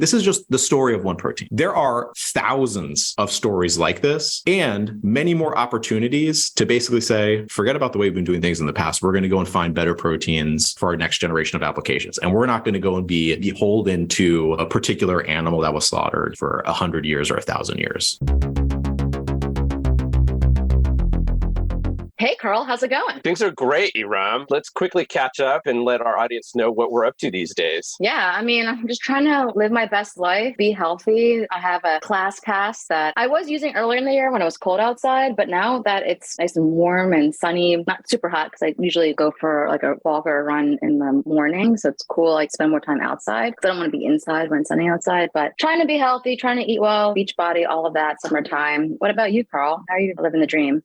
This is just the story of one protein. There are thousands of stories like this and many more opportunities to basically say, forget about the way we've been doing things in the past. We're going to go and find better proteins for our next generation of applications. And we're not going to go and be beholden to a particular animal that was slaughtered for 100 years or 1,000 years. Hey, Karl, how's it going? Things are great, Erum. Let's quickly catch up and let our audience know what we're up to these days. Yeah, I mean, I'm just trying to live my best life, be healthy. I have a class pass that I was using earlier in the year when it was cold outside, but now that it's nice and warm and sunny, not super hot because I usually go for like a walk or a run in the morning. So it's cool. I spend more time outside because I don't want to be inside when it's sunny outside, but trying to be healthy, trying to eat well, beach body, all of that, summertime. What about you, Karl? How are you living the dream?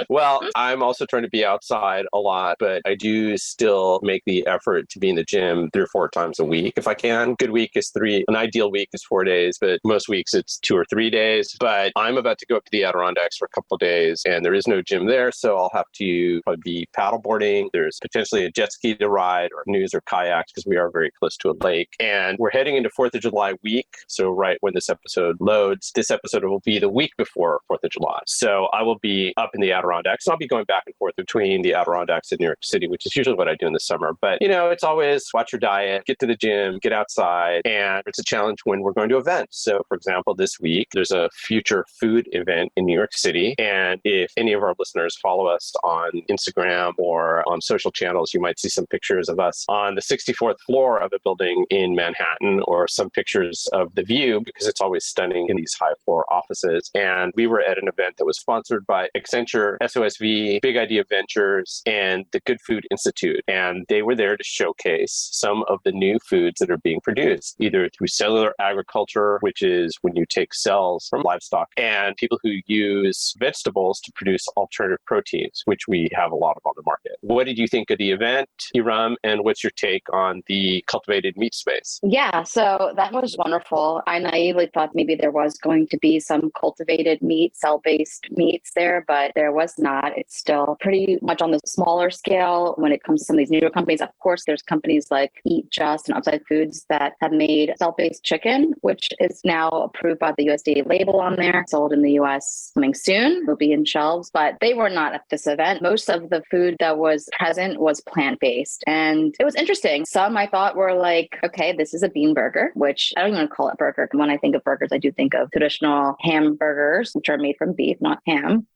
Well, I'm also trying to be outside a lot, but I do still make the effort to be in the gym 3 or 4 times a week if I can. Good week is 3. An ideal week is 4 days, but most weeks it's 2 or 3 days. But I'm about to go up to the Adirondacks for a couple of days, and there is no gym there, so I'll have to probably be paddleboarding. There's potentially a jet ski to ride or canoes or kayaks because we are very close to a lake. And we're heading into 4th of July week, so right when this episode loads, this episode will be the week before 4th of July. So I will be up in the Adirondacks. I'll be going back and forth between the Adirondacks and New York City, which is usually what I do in the summer. But, it's always watch your diet, get to the gym, get outside. And it's a challenge when we're going to events. So, for example, this week, there's a future food event in New York City. And if any of our listeners follow us on Instagram or on social channels, you might see some pictures of us on the 64th floor of a building in Manhattan or some pictures of the view because it's always stunning in these high floor offices. And we were at an event that was sponsored by Accenture, SOSV, Big Idea Ventures, and the Good Food Institute. And they were there to showcase some of the new foods that are being produced, either through cellular agriculture, which is when you take cells from livestock, and people who use vegetables to produce alternative proteins, which we have a lot of on the market. What did you think of the event, Erum, and what's your take on the cultivated meat space? Yeah, so that was wonderful. I naively thought maybe there was going to be some cultivated meat, cell-based meats there, but there was not. It's still pretty much on the smaller scale when it comes to some of these newer companies. Of course, there's companies like Eat Just and Upside Foods that have made cell-based chicken, which is now approved by the USDA label on there, sold in the US coming soon. It'll be in shelves, but they were not at this event. Most of the food that was present was plant-based. And it was interesting. Some I thought were like, okay, this is a bean burger, which I don't even call it burger. When I think of burgers, I do think of traditional hamburgers, which are made from beef, not ham.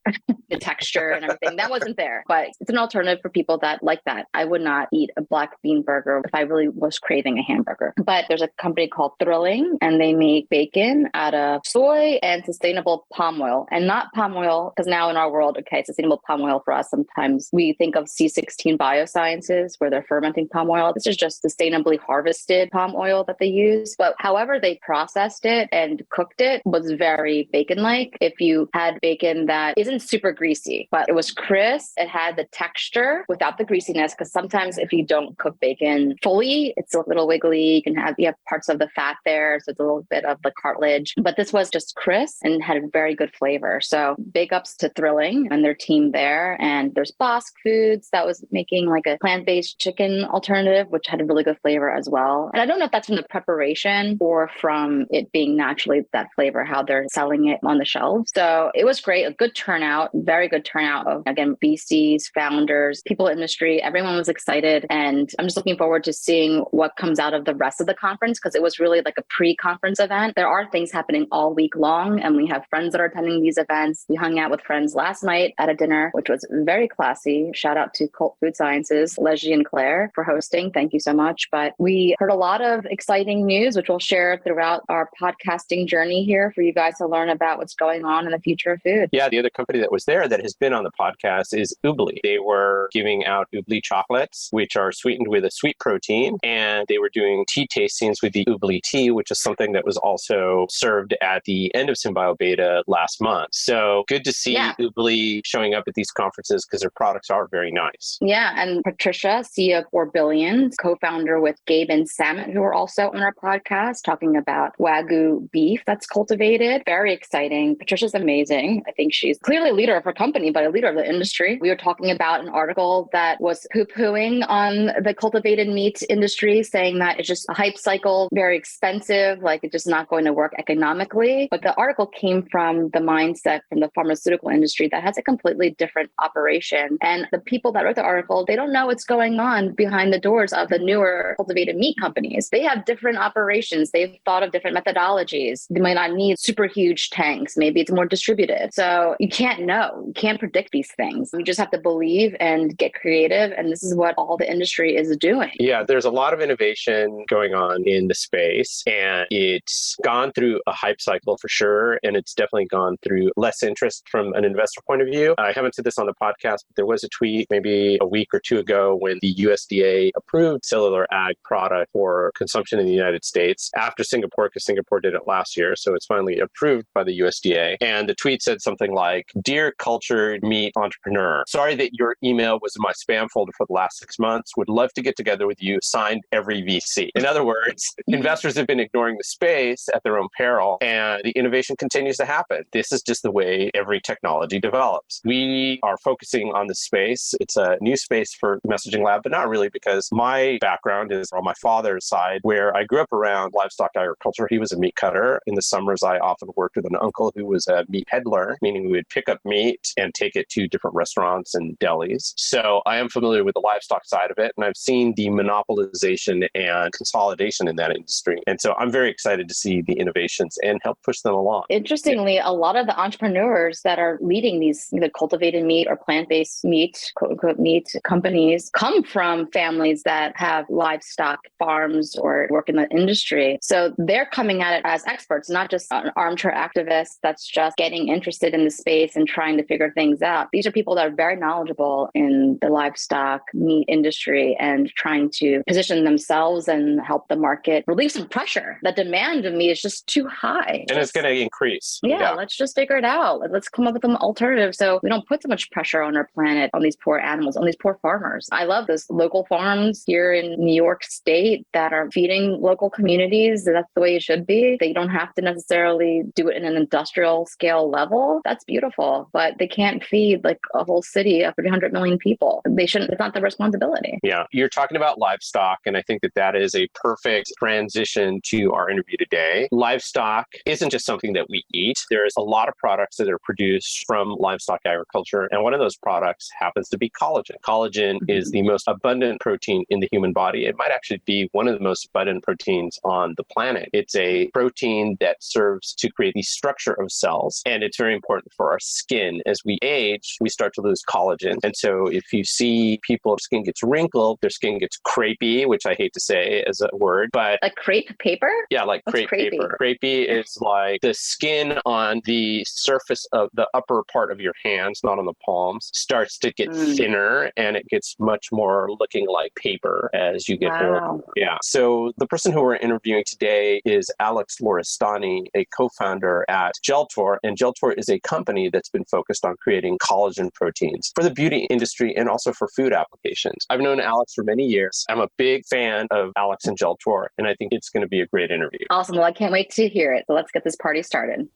The texture and everything, that wasn't there. But it's an alternative for people that like that. I would not eat a black bean burger if I really was craving a hamburger. But there's a company called Thrilling, and they make bacon out of soy and sustainable palm oil. And not palm oil, because now in our world, okay, sustainable palm oil for us, sometimes we think of C16 biosciences where they're fermenting palm oil. This is just sustainably harvested palm oil that they use. But however they processed it and cooked it was very bacon-like. If you had bacon that isn't super greasy, but it was crisp, it had the texture without the greasiness, because sometimes if you don't cook bacon fully, it's a little wiggly. You have parts of the fat there, so it's a little bit of the cartilage. But this was just crisp and had a very good flavor. So big ups to Thrilling and their team there. And there's Bosque Foods that was making like a plant-based chicken alternative, which had a really good flavor as well. And I don't know if that's from the preparation or from it being naturally that flavor, how they're selling it on the shelves. So it was great, a good turnout, very good turnout of, again, VCs, founders, people in the industry. Everyone was excited. And I'm just looking forward to seeing what comes out of the rest of the conference, because it was really like a pre-conference event. There are things happening all week long, and we have friends that are attending these events. We hung out with friends last night at a dinner, which was very classy. Shout out to Cult Food Sciences, Leslie and Claire, for hosting. Thank you so much. But we heard a lot of exciting news, which we'll share throughout our podcasting journey here for you guys to learn about what's going on in the future of food. Yeah, the other company that was there that has been on the podcast is Oobly. They were giving out Oobly chocolates, which are sweetened with a sweet protein, and they were doing tea tastings with the Oobly tea, which is something that was also served at the end of SymBioBeta last month. So good to see Oobly showing up at these conferences because their products are very nice. Yeah, and Patricia, CEO of 4 Billion, co-founder with Gabe and Samet, who are also on our podcast, talking about Wagyu beef that's cultivated. Very exciting. Patricia's amazing. I think she's clearly a leader of for company, but a leader of the industry. We were talking about an article that was poo-pooing on the cultivated meat industry, saying that it's just a hype cycle, very expensive, like it's just not going to work economically. But the article came from the mindset from the pharmaceutical industry that has a completely different operation. And the people that wrote the article, they don't know what's going on behind the doors of the newer cultivated meat companies. They have different operations. They've thought of different methodologies. They might not need super huge tanks. Maybe it's more distributed. So you can't know. You can't predict these things. You just have to believe and get creative. And this is what all the industry is doing. Yeah, there's a lot of innovation going on in the space, and it's gone through a hype cycle for sure. And it's definitely gone through less interest from an investor point of view. I haven't said this on the podcast, but there was a tweet maybe a week or two ago when the USDA approved cellular ag product for consumption in the United States after Singapore, because Singapore did it last year. So it's finally approved by the USDA. And the tweet said something like, "Dear cultured meat entrepreneur, sorry that your email was in my spam folder for the last 6 months. Would love to get together with you. Signed, every VC." In other words, investors have been ignoring the space at their own peril, and the innovation continues to happen. This is just the way every technology develops. We are focusing on the space. It's a new space for Messaging Lab, but not really, because my background is on my father's side, where I grew up around livestock agriculture. He was a meat cutter. In the summers, I often worked with an uncle who was a meat peddler, meaning we would pick up meat and take it to different restaurants and delis. So I am familiar with the livestock side of it, and I've seen the monopolization and consolidation in that industry. And so I'm very excited to see the innovations and help push them along. Interestingly, a lot of the entrepreneurs that are leading these either cultivated meat or plant-based meat, quote unquote, meat companies come from families that have livestock farms or work in the industry. So they're coming at it as experts, not just an armchair activist that's just getting interested in the space and trying to figure things out. These are people that are very knowledgeable in the livestock meat industry and trying to position themselves and help the market relieve some pressure. The demand of meat is just too high. And it's going to increase. Yeah, let's just figure it out. Let's come up with an alternative so we don't put so much pressure on our planet, on these poor animals, on these poor farmers. I love those local farms here in New York State that are feeding local communities. That's the way it should be. They don't have to necessarily do it in an industrial scale level. That's beautiful, but they can't feed like a whole city of 300 million people. They shouldn't, it's not their responsibility. Yeah, you're talking about livestock, and I think that that is a perfect transition to our interview today. Livestock isn't just something that we eat. There's a lot of products that are produced from livestock agriculture, and one of those products happens to be collagen. Collagen is the most abundant protein in the human body. It might actually be one of the most abundant proteins on the planet. It's a protein that serves to create the structure of cells, and it's very important for our skin. As we age, we start to lose collagen. And so if you see people's skin gets wrinkled, their skin gets crepey, which I hate to say as a word, but like crepe paper? Yeah, like crepe paper. Crepey is like the skin on the surface of the upper part of your hands, not on the palms, starts to get thinner, and it gets much more looking like paper as you get older. Yeah. So the person who we're interviewing today is Alex Lorestani, a co-founder at Geltor, and Geltor is a company that's been focused on creating collagen proteins for the beauty industry and also for food applications. I've known Alex for many years. I'm a big fan of Alex and Geltor, and I think it's going to be a great interview. Awesome. Well, I can't wait to hear it. So let's get this party started.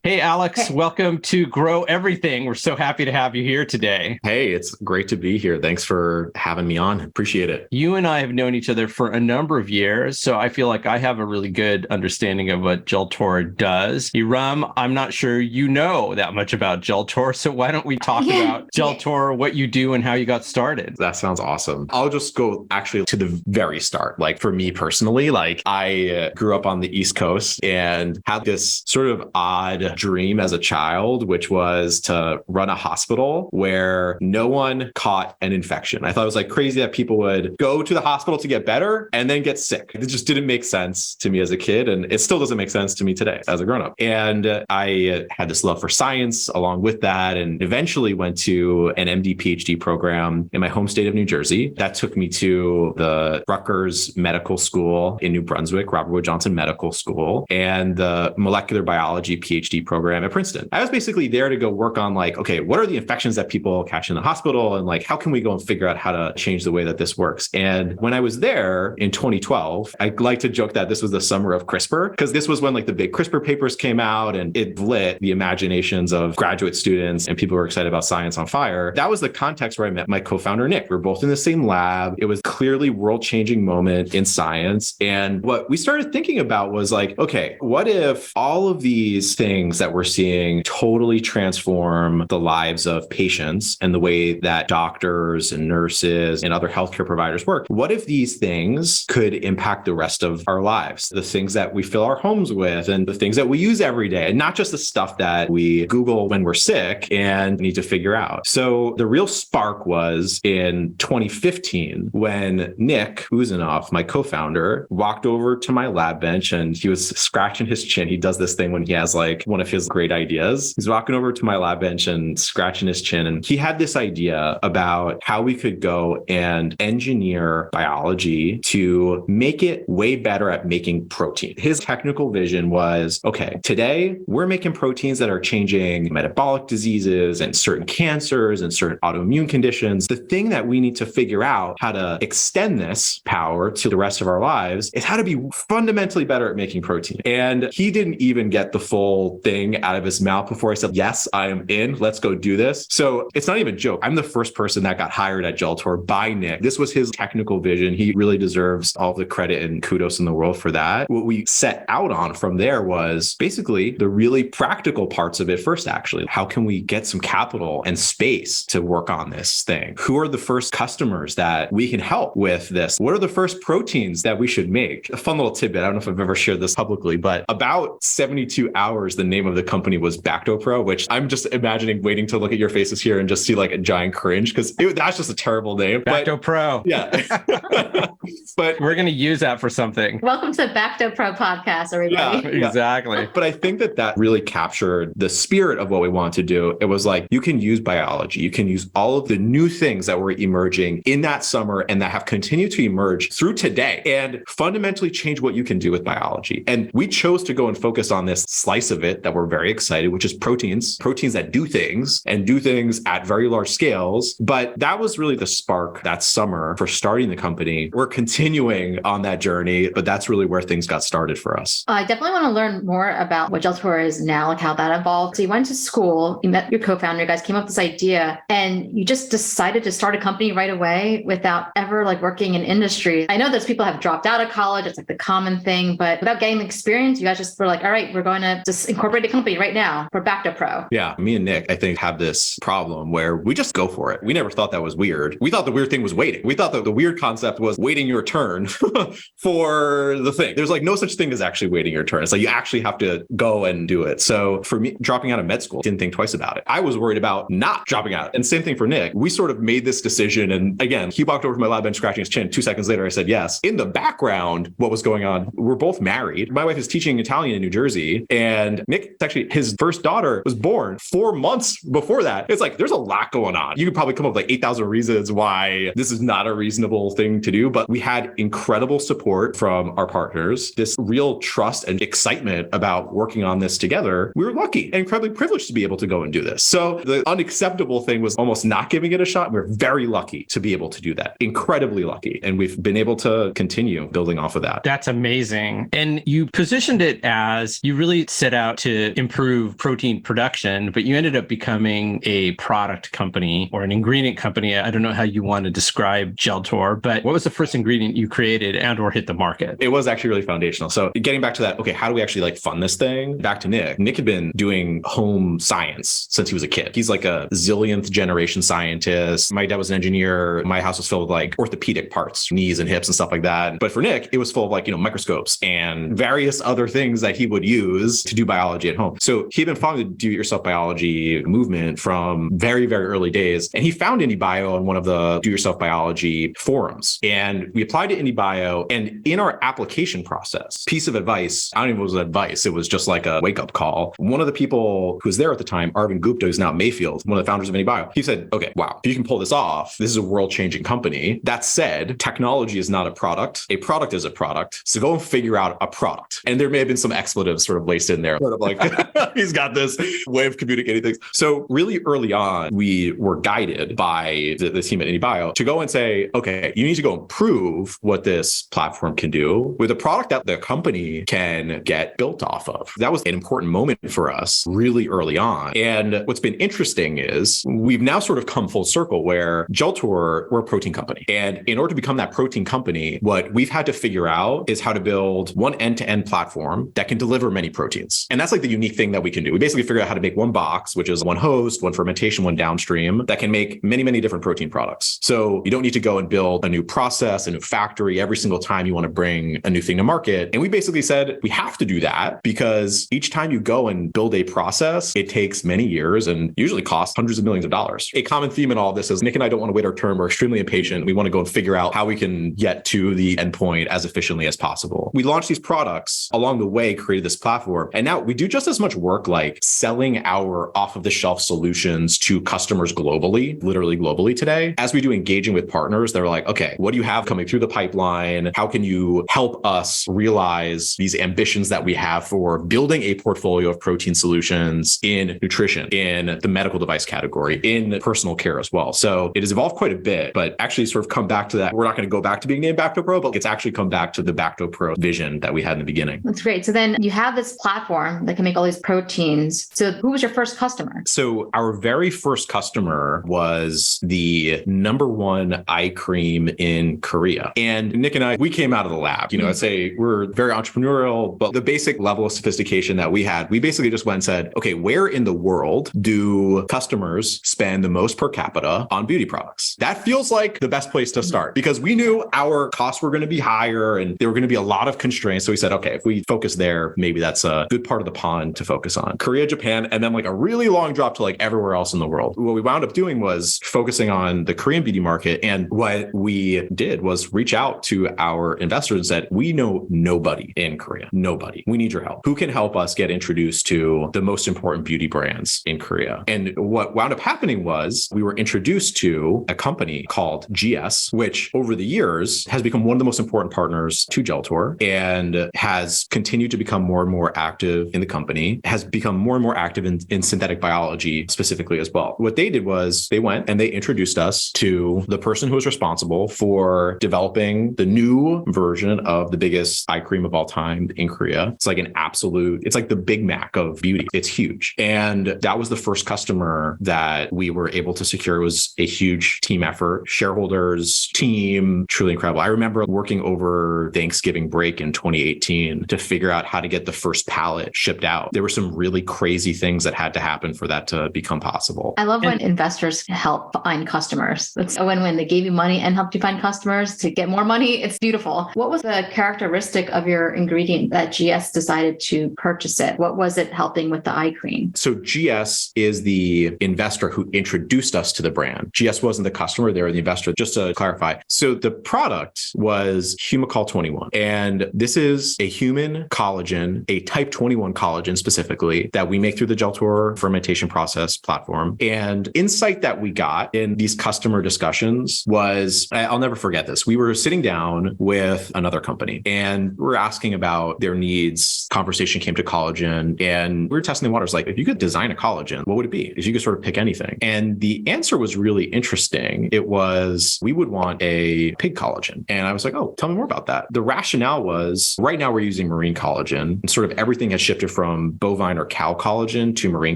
Hey, Alex, welcome to Grow Everything. We're so happy to have you here today. Hey, it's great to be here. Thanks for having me on. Appreciate it. You and I have known each other for a number of years, so I feel like I have a really good understanding of what Geltor does. Erum, I'm not sure you know that much about Geltor, so why don't we talk about Geltor, what you do, and how you got started? That sounds awesome. I'll just go actually to the very start. Like for me personally, like I grew up on the East Coast and had this sort of odd dream as a child, which was to run a hospital where no one caught an infection. I thought it was like crazy that people would go to the hospital to get better and then get sick. It just didn't make sense to me as a kid. And it still doesn't make sense to me today as a grown-up. And I had this love for science along with that, and eventually went to an MD PhD program in my home state of New Jersey. That took me to the Rutgers Medical School in New Brunswick, Robert Wood Johnson Medical School, and the molecular biology PhD PhD program at Princeton. I was basically there to go work on like, okay, what are the infections that people catch in the hospital? And like, how can we go and figure out how to change the way that this works? And when I was there in 2012, I like to joke that this was the summer of CRISPR, because this was when like the big CRISPR papers came out and it lit the imaginations of graduate students and people who were excited about science on fire. That was the context where I met my co-founder, Nick. We were both in the same lab. It was clearly world-changing moment in science. And what we started thinking about was like, okay, what if all of these things that we're seeing totally transform the lives of patients and the way that doctors and nurses and other healthcare providers work? What if these things could impact the rest of our lives, the things that we fill our homes with and the things that we use every day, and not just the stuff that we Google when we're sick and need to figure out. So the real spark was in 2015 when Nick Uzinoff, my co-founder, walked over to my lab bench and he was scratching his chin. He does this thing when he has like one of his great ideas. He's walking over to my lab bench and scratching his chin. And he had this idea about how we could go and engineer biology to make it way better at making protein. His technical vision was, okay, today we're making proteins that are changing metabolic diseases and certain cancers and certain autoimmune conditions. The thing that we need to figure out how to extend this power to the rest of our lives is how to be fundamentally better at making protein. And he didn't even get the full thing out of his mouth before I said, yes, I am in. Let's go do this. So it's not even a joke. I'm the first person that got hired at Geltor by Nick. This was his technical vision. He really deserves all the credit and kudos in the world for that. What we set out on from there was basically the really practical parts of it first, actually. How can we get some capital and space to work on this thing? Who are the first customers that we can help with this? What are the first proteins that we should make? A fun little tidbit. I don't know if I've ever shared this publicly, but about 72 hours, the name of the company was BactoPro, which I'm just imagining waiting to look at your faces here and just see like a giant cringe because that's just a terrible name. BactoPro. Yeah. But we're going to use that for something. Welcome to BactoPro podcast, everybody. Yeah, exactly. But I think that really captured the spirit of what we want to do. It was like, you can use biology. You can use all of the new things that were emerging in that summer and that have continued to emerge through today and fundamentally change what you can do with biology. And we chose to go and focus on this slice of it that we're very excited, which is proteins that do things and do things at very large scales. But that was really the spark that summer for starting the company. We're continuing on that journey, but that's really where things got started for us. I definitely want to learn more about what Geltor is now, like how that evolved. So you went to school, you met your co-founder, you guys came up with this idea, and you just decided to start a company right away without ever like working in industry. I know there's people have dropped out of college. It's like the common thing, but without getting the experience, you guys just were like, all right, we're going to just incorporate a company right now for BactoPro. Yeah. Me and Nick, I think, have this problem where we just go for it. We never thought that was weird. We thought the weird thing was waiting. We thought that the weird concept was waiting your turn for the thing. There's like no such thing as actually waiting your turn. It's like you actually have to go and do it. So for me, dropping out of med school, didn't think twice about it. I was worried about not dropping out. And same thing for Nick. We sort of made this decision. And again, he walked over to my lab bench scratching his chin. 2 seconds later, I said yes. In the background, what was going on? We're both married. My wife is teaching Italian in New Jersey. And Nick, actually, his first daughter was born 4 months before that. It's like, there's a lot going on. You could probably come up with like 8,000 reasons why this is not a reasonable thing to do. But we had incredible support from our partners, this real trust and excitement about working on this together. We were lucky and incredibly privileged to be able to go and do this. So the unacceptable thing was almost not giving it a shot. We're very lucky to be able to do that. Incredibly lucky. And we've been able to continue building off of that. That's amazing. And you positioned it as you really set out to improve protein production, but you ended up becoming a product company or an ingredient company. I don't know how you want to describe Geltor, but what was the first ingredient you created and or hit the market? It was actually really foundational. So getting back to that, okay, how do we actually like fund this thing? Back to Nick. Nick had been doing home science since he was a kid. He's like a zillionth generation scientist. My dad was an engineer. My house was filled with like orthopedic parts, knees and hips and stuff like that. But for Nick, it was full of like, microscopes and various other things that he would use to do biology at home. So he'd been following the do-it-yourself biology movement from very, very early days. And he found IndieBio on one of the do-it-yourself biology forums. And we applied to IndieBio. And in our application process, piece of advice, I don't even know if it was advice, it was just like a wake-up call. One of the people who was there at the time, Arvind Gupta, who's now at Mayfield, one of the founders of IndieBio, he said, okay, wow, if you can pull this off, this is a world-changing company. That said, technology is not a product. A product is a product. So go and figure out a product. And there may have been some expletives sort of laced in there. Sort of Like he's got this way of communicating things. So really early on, we were guided by the team at IndieBio to go and say, okay, you need to go and prove what this platform can do with a product that the company can get built off of. That was an important moment for us really early on. And what's been interesting is we've now sort of come full circle where Geltor, we're a protein company. And in order to become that protein company, what we've had to figure out is how to build one end-to-end platform that can deliver many proteins. And that's like the unique thing that we can do. We basically figure out how to make one box, which is one host, one fermentation, one downstream, that can make many, many different protein products. So you don't need to go and build a new process, a new factory every single time you want to bring a new thing to market. And we basically said, we have to do that because each time you go and build a process, it takes many years and usually costs hundreds of millions of dollars. A common theme in all of this is Nick and I don't want to wait our turn. We're extremely impatient. We want to go and figure out how we can get to the endpoint as efficiently as possible. We launched these products along the way, created this platform. And now we do just as much work like selling our off-of-the-shelf solutions to customers globally, literally globally today, as we do engaging with partners. They're like, okay, what do you have coming through the pipeline? How can you help us realize these ambitions that we have for building a portfolio of protein solutions in nutrition, in the medical device category, in personal care as well? So it has evolved quite a bit, but actually sort of come back to that. We're not going to go back to being named Bacto Pro, but it's actually come back to the Bacto Pro vision that we had in the beginning. That's great. So then you have this platform that can make all these proteins. So who was your first customer? So our very first customer was the number one eye cream in Korea. And Nick and I, we came out of the lab. I'd say we're very entrepreneurial, but the basic level of sophistication that we had, we basically just went and said, okay, where in the world do customers spend the most per capita on beauty products? That feels like the best place to start because we knew our costs were going to be higher and there were going to be a lot of constraints. So we said, okay, if we focus there, maybe that's a good part of the pond to focus on. Korea, Japan, and then like a really long drop to like everywhere else in the world. What we wound up doing was focusing on the Korean beauty market. And what we did was reach out to our investors and said, we know nobody in Korea, nobody. We need your help. Who can help us get introduced to the most important beauty brands in Korea? And what wound up happening was we were introduced to a company called GS, which over the years has become one of the most important partners to Geltor and has continued to become more and more active in the company, has become more and more active in synthetic biology specifically as well. What they did was they went and they introduced us to the person who was responsible for developing the new version of the biggest eye cream of all time in Korea. It's like it's like the Big Mac of beauty. It's huge. And that was the first customer that we were able to secure. It was a huge team effort, shareholders, team, truly incredible. I remember working over Thanksgiving break in 2018 to figure out how to get the first pallet shipped out. There were some really crazy things that had to happen for that to become possible. I love when investors help find customers. It's a win-win. They gave you money and helped you find customers to get more money. It's beautiful. What was the characteristic of your ingredient that GS decided to purchase it? What was it helping with the eye cream? So GS is the investor who introduced us to the brand. GS wasn't the customer, they were the investor, just to clarify. So the product was Humacol 21. And this is a human collagen, a type 21 collagen specifically, that we make through the Geltor fermentation process platform. And insight that we got in these customer discussions was, I'll never forget this. We were sitting down with another company and we're asking about their needs. Conversation came to collagen and we were testing the waters. Like, if you could design a collagen, what would it be? If you could sort of pick anything. And the answer was really interesting. It was, we would want a pig collagen. And I was like, oh, tell me more about that. The rationale was, right now we're using marine collagen and sort of everything has shifted from bovine or cow collagen to marine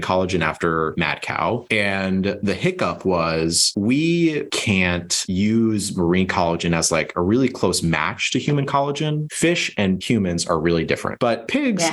collagen after mad cow. And the hiccup was, we can't use marine collagen as like a really close match to human collagen. Fish and humans are really different, but pigs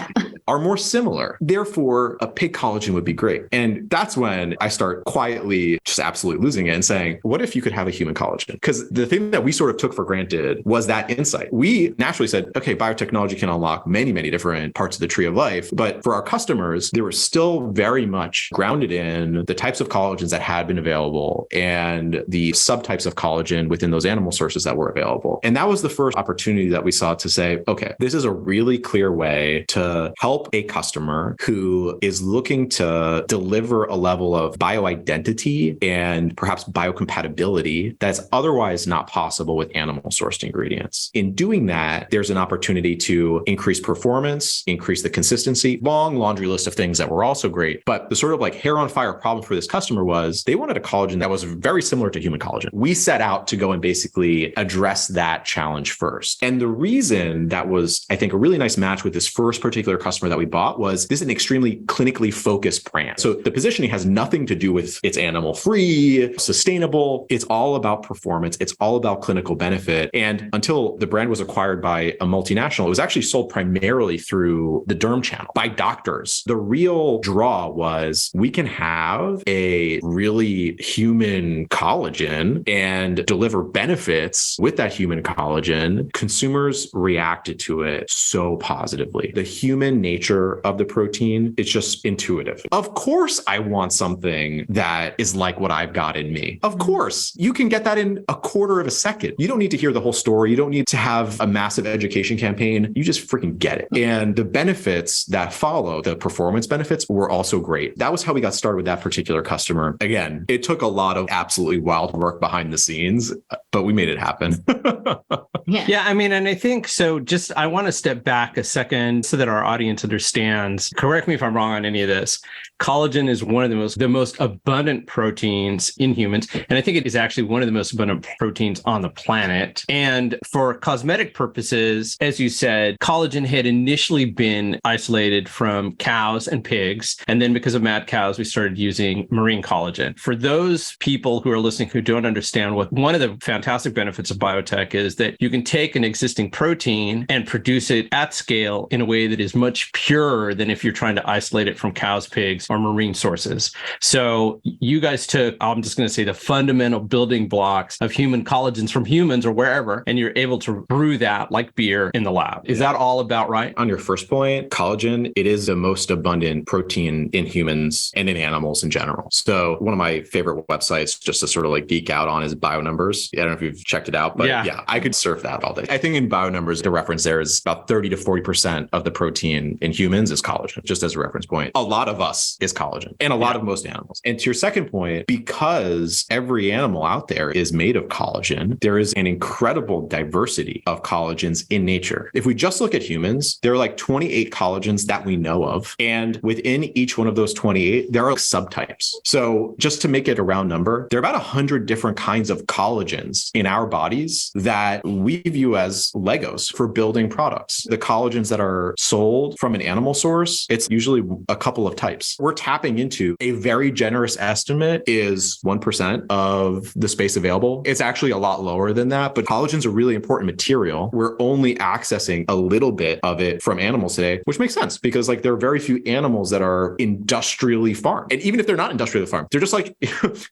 are more similar. Therefore, a pig collagen would be great. And that's when I start quietly just absolutely losing it and saying, what if you could have a human collagen? Because the thing that we sort of took for granted was that insight. We naturally said, okay, biotechnology can unlock many, many different parts of the tree of life. But for our customers, they were still very much grounded in the types of collagens that had been available and the subtypes of collagen within those animal sources that were available. And that was the first opportunity that we saw to say, okay, this is a really clear way to help a customer who is looking to deliver a level of bioidentity and perhaps biocompatibility that's otherwise not possible with animal sourced ingredients. In doing that, there's an opportunity to increase performance, increase the consistency, efficiency, long laundry list of things that were also great. But the sort of like hair on fire problem for this customer was they wanted a collagen that was very similar to human collagen. We set out to go and basically address that challenge first. And the reason that was, I think, a really nice match with this first particular customer that we bought was this is an extremely clinically focused brand. So the positioning has nothing to do with it's animal free, sustainable. It's all about performance. It's all about clinical benefit. And until the brand was acquired by a multinational, it was actually sold primarily through the derm channel by doctors. The real draw was we can have a really human collagen and deliver benefits with that human collagen. Consumers reacted to it so positively. The human nature of the protein, it's just intuitive. Of course, I want something that is like what I've got in me. Of course, you can get that in a quarter of a second. You don't need to hear the whole story. You don't need to have a massive education campaign. You just freaking get it. And the benefits that follow, the performance benefits, were also great. That was how we got started with that particular customer. Again, it took a lot of absolutely wild work behind the scenes, but we made it happen. Yeah, I mean, and I think so. Just I want to step back a second so that our audience understands. Correct me if I'm wrong on any of this. Collagen is one of the most abundant proteins in humans, and I think it is actually one of the most abundant proteins on the planet. And for cosmetic purposes, as you said, collagen had initially been isolated from cows and pigs, and then because of mad cows, we started using marine collagen. For those people who are listening who don't understand what one of the fantastic benefits of biotech is that you can take an existing protein and produce it at scale in a way that is much purer than if you're trying to isolate it from cows, pigs, or marine sources. So you guys took, I'm just going to say, the fundamental building blocks of human collagens from humans or wherever, and you're able to brew that like beer in the lab. Is that all about right? On your first point, collagen, it is the most abundant protein in humans and in animals in general. So one of my favorite websites just to sort of like geek out on is BioNumbers. I don't know if you've checked it out, but yeah, I could surf that all day. I think in BioNumbers, the reference there is about 30 to 40% of the protein in humans is collagen, just as a reference point. A lot of us is collagen and a lot of most animals. And to your second point, because every animal out there is made of collagen, there is an incredible diversity of collagens in nature. If we just look at humans, there are like 28 collagens that we know of. And within each one of those 28, there are subtypes. So just to make it a round number, there are about 100 different kinds of collagens in our bodies that we view as Legos for building products. The collagens that are sold from an animal source, it's usually a couple of types. We're tapping into a very generous estimate is 1% of the space available. It's actually a lot lower than that, but collagen's a really important material. We're only accessing a little bit of it from animals today, which makes sense because like there are very few animals that are industrially farmed. And even if they're not industrially farmed, they're just like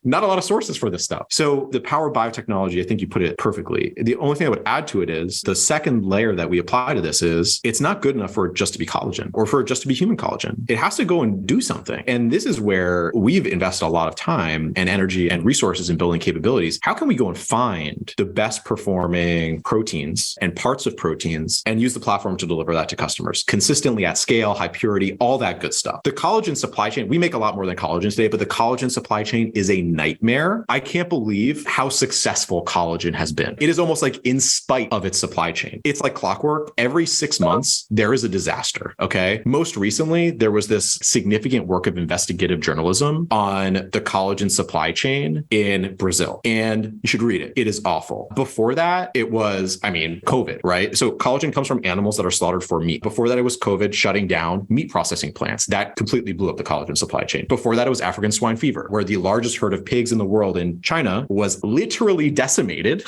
not a lot of sources for this stuff. So the power of biotechnology, I think you put it perfectly. The only thing I would add to it is the second layer that we apply to this is it's not good enough for it just to be collagen or for it just to be human collagen. It has to go and do something. And this is where we've invested a lot of time and energy and resources in building capabilities. How can we go and find the best performing proteins and parts of proteins and use the platform to deliver that to customers consistently at scale, high purity, all that good stuff. The collagen supply chain, we make a lot more than collagen today, but the collagen supply chain is a nightmare. I can't believe how successful collagen has been. It is almost like in spite of its supply chain. It's like clockwork. Every 6 months, there is a disaster. Okay. Most recently, there was this significant work of investigative journalism on the collagen supply chain in Brazil. And you should read it. It is awful. Before that, it was, COVID, right? So collagen comes from animals that are slaughtered for meat. Before that, it was COVID shutting down meat processing plants. That completely blew up the collagen supply chain. Before that, it was African swine fever, where the largest herd of pigs in the world in China was literally decimated,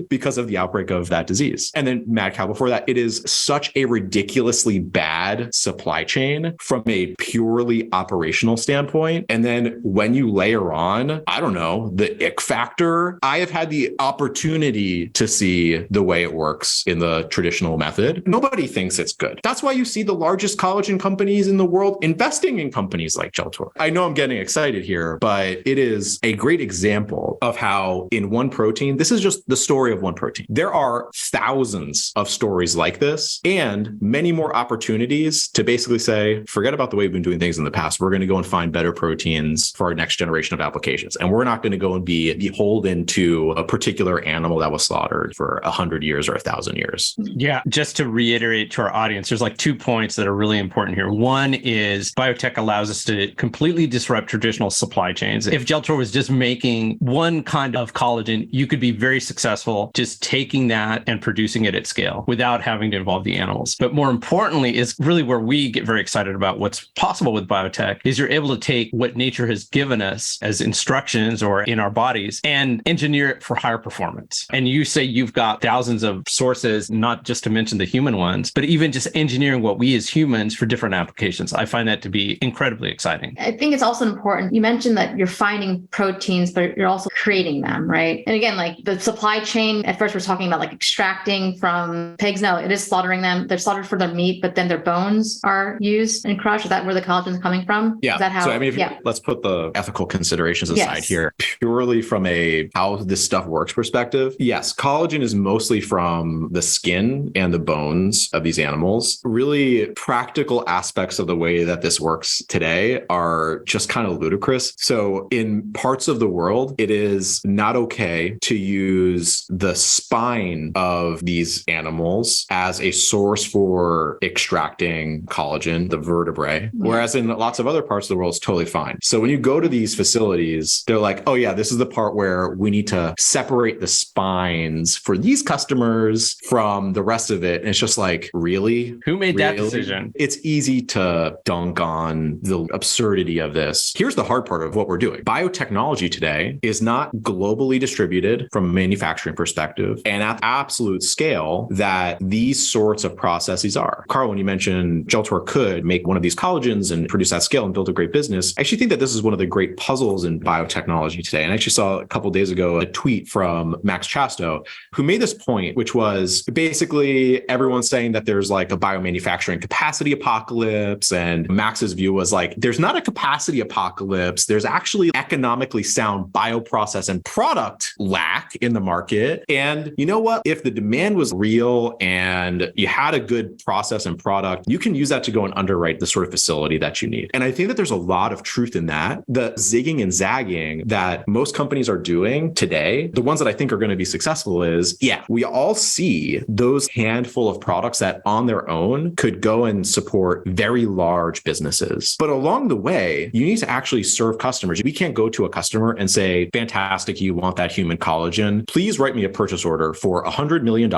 because of the outbreak of that disease. And then mad cow before that, it is such a ridiculously bad supply chain from a purely operational standpoint. And then when you layer on, I don't know, the ick factor, I have had the opportunity to see the way it works in the traditional method. Nobody thinks it's good. That's why you see the largest collagen companies in the world investing in companies like Geltor. I know I'm getting excited here, but it is a great example of how in one protein, this is just the story of one protein. There are thousands of stories like this and many more opportunities to basically say, forget about the way we've been doing things in the past. We're going to go and find better proteins for our next generation of applications. And we're not going to go and be beholden to a particular animal that was slaughtered for 100 years or 1,000 years. Yeah. Just to reiterate to our audience, there's like 2 points that are really important here. One is biotech allows us to completely disrupt traditional supply chains. If Geltor was just making one kind of collagen, you could be very successful just taking that and producing it at scale without having to involve the animals. But more importantly, is really where we get very excited about what's possible with biotech is you're able to take what nature has given us as instructions or in our bodies and engineer it for higher performance. And you say you've got thousands of sources, not just to mention the human ones, but even just engineering what we as humans for different applications. I find that to be incredibly exciting. I think it's also important. You mentioned that you're finding proteins, but you're also creating them, right? And again, like the supply chain, at first we're talking about like extracting from pigs. No, it is slaughtering them. They're slaughtered for their meat, but then their bones are used and crushed. Is that where the collagen is coming from? Yeah. Is that how? So I mean, let's put the ethical considerations aside here. Purely from a how this stuff works perspective, yes, collagen is mostly from the skin and the bones of these animals. Really practical aspects of the way that this works today are just kind of ludicrous. So in parts of the world, it is not okay to use the spine of these animals as a source for extracting collagen, the vertebrae, whereas in lots of other parts of the world, it's totally fine. So when you go to these facilities, they're like, oh yeah, this is the part where we need to separate the spines for these customers from the rest of it. And it's just like, really? Who made that decision? It's easy to dunk on the absurdity of this. Here's the hard part of what we're doing. Biotechnology today is not globally distributed from a manufacturing perspective and at absolute scale that these sorts of processes are. Karl, when you mentioned Geltor could make one of these collagens and produce that scale and build a great business, I actually think that this is one of the great puzzles in biotechnology today. And I actually saw a couple of days ago a tweet from Max Chasto, who made this point, which was basically everyone's saying that there's like a biomanufacturing capacity apocalypse. And Max's view was like, there's not a capacity apocalypse. There's actually economically sound bioprocess and product lack in the market. And you know what? If the demand was real and you had a good process and product, you can use that to go and underwrite the sort of facility that you need. And I think that there's a lot of truth in that. The zigging and zagging that most companies are doing today, the ones that I think are going to be successful is, yeah, we all see those handful of products that on their own could go and support very large businesses. But along the way, you need to actually serve customers. We can't go to a customer and say, fantastic, you want that human collagen. Please write me a purchase order for $100 million